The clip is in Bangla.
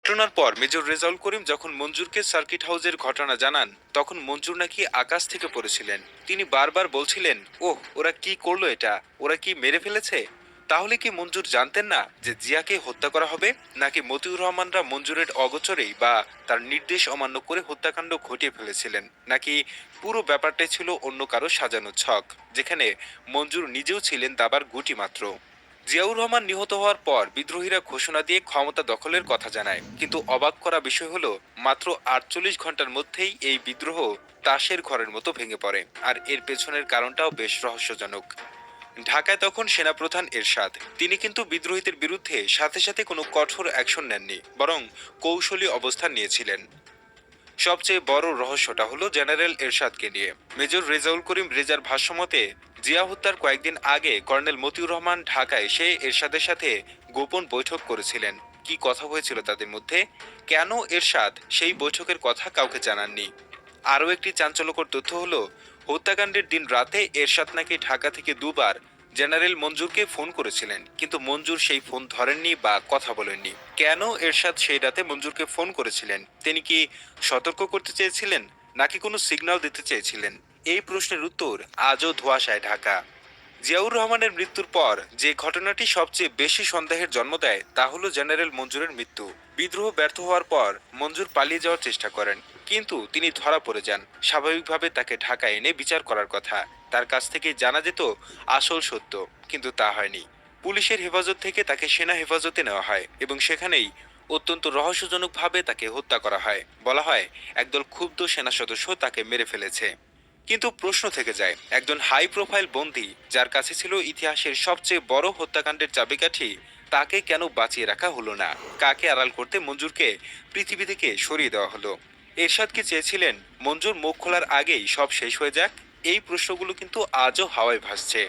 ঘটনার পর মেজর রেজাউল করিম যখন মঞ্জুরকে সার্কিট হাউসের ঘটনা জানান, তখন মঞ্জুর নাকি আকাশ থেকে পড়েছিলেন। তিনি বারবার বলছিলেন, ওহ ওরা কি করলো, এটা ওরা কি মেরে ফেলেছে? তাহলে কি মঞ্জুর জানতেন না যে জিয়াকে হত্যা করা হবে, নাকি মতিউর রহমানরা মঞ্জুরের অগোচরেই বা তার নির্দেশ অমান্য করে হত্যাকাণ্ড ঘটিয়ে ফেলেছিলেন, নাকি পুরো ব্যাপারটাই ছিল অন্য কারো সাজানো ছক, যেখানে মঞ্জুর নিজেও ছিলেন দাবার গুটি মাত্র? জিয়াউর রহমান নিহত হওয়ার পর বিদ্রোহীরা ঘোষণা দিয়ে ক্ষমতা দখলের কথা জানায়, কিন্তু অবাক করা বিষয় হলো মাত্র ৪৮ ঘন্টার মধ্যেই এই বিদ্রোহ তাসের ঘরের মতো ভেঙে পড়ে। আর এর পেছনের কারণটাও বেশ রহস্যজনক। ঢাকায় তখন সেনাপ্রধান এরশাদ, তিনি কিন্তু বিদ্রোহীদের বিরুদ্ধে সাথে সাথে কোনো কঠোর অ্যাকশন নেননি, বরং কৌশলী অবস্থান নিয়েছিলেন। সবচেয়ে বড় রহস্যটা হলো জেনারেল এরশাদকে নিয়ে। মেজর রেজাউল করিম রেজার ভাষ্যমতে জিয়া হত্যার কয়েকদিন আগে কর্নেল মতিউর রহমান ঢাকায় এসে এরশাদের সাথে গোপন বৈঠক করেছিলেন। কি কথা হয়েছিল তাদের মধ্যে, কেন এরশাদ সেই বৈঠকের কথা কাউকে জানাননি? আরও একটি চাঞ্চল্যকর তথ্য হলো, হত্যাকাণ্ডের দিন রাতে এরশাদ নাকি ঢাকা থেকে দুবার জেনারেল মঞ্জুরকে ফোন করেছিলেন, কিন্তু মঞ্জুর সেই ফোন ধরেননি বা কথা বলেননি। কেন এরশাদ সেই রাতে মঞ্জুরকে ফোন করেছিলেন? তিনি কি সতর্ক করতে চেয়েছিলেন, নাকি কোনো সিগন্যাল দিতে চেয়েছিলেন? এই প্রশ্নের উত্তর আজও ধোঁয়াশায় ঢাকা। জিয়াউর রহমানের মৃত্যুর পর যে ঘটনাটি সবচেয়ে বেশি সন্দেহের জন্ম দেয় তা হলো জেনারেল মঞ্জুরের মৃত্যু। বিদ্রোহ ব্যর্থ হওয়ার পর মঞ্জুর পালিয়ে যাওয়ার চেষ্টা করেন, কিন্তু তিনি ধরা পড়ে যান। স্বাভাবিকভাবে তাকে ঢাকায় এনে বিচার করার কথা, তার কাছ থেকে জানা যেত আসল সত্য, কিন্তু তা হয়নি। পুলিশের হেফাজত থেকে তাকে সেনা হেফাজতে নেওয়া হয় এবং সেখানেই অত্যন্ত রহস্যজনকভাবে তাকে হত্যা করা হয়। বলা হয় একদল ক্ষুব্ধ সেনা সদস্য তাকে মেরে ফেলেছে। কিন্তু প্রশ্ন থেকে যায়, একজন হাই প্রোফাইল বন্দী, যার কাছে ছিল ইতিহাসের সবচেয়ে বড় হত্যাকাণ্ডের চাবিকাঠি, তাকে কেন বাঁচিয়ে রাখা হলো না? কাকে আড়াল করতে মঞ্জুরকে পৃথিবী থেকে সরিয়ে দেওয়া হলো? এরশাদ কি চেয়েছিলেন মঞ্জুর মুখ খোলার আগেই সব শেষ হয়ে যাক? এই প্রশ্নগুলো কিন্তু আজও হাওয়ায় ভাসছে।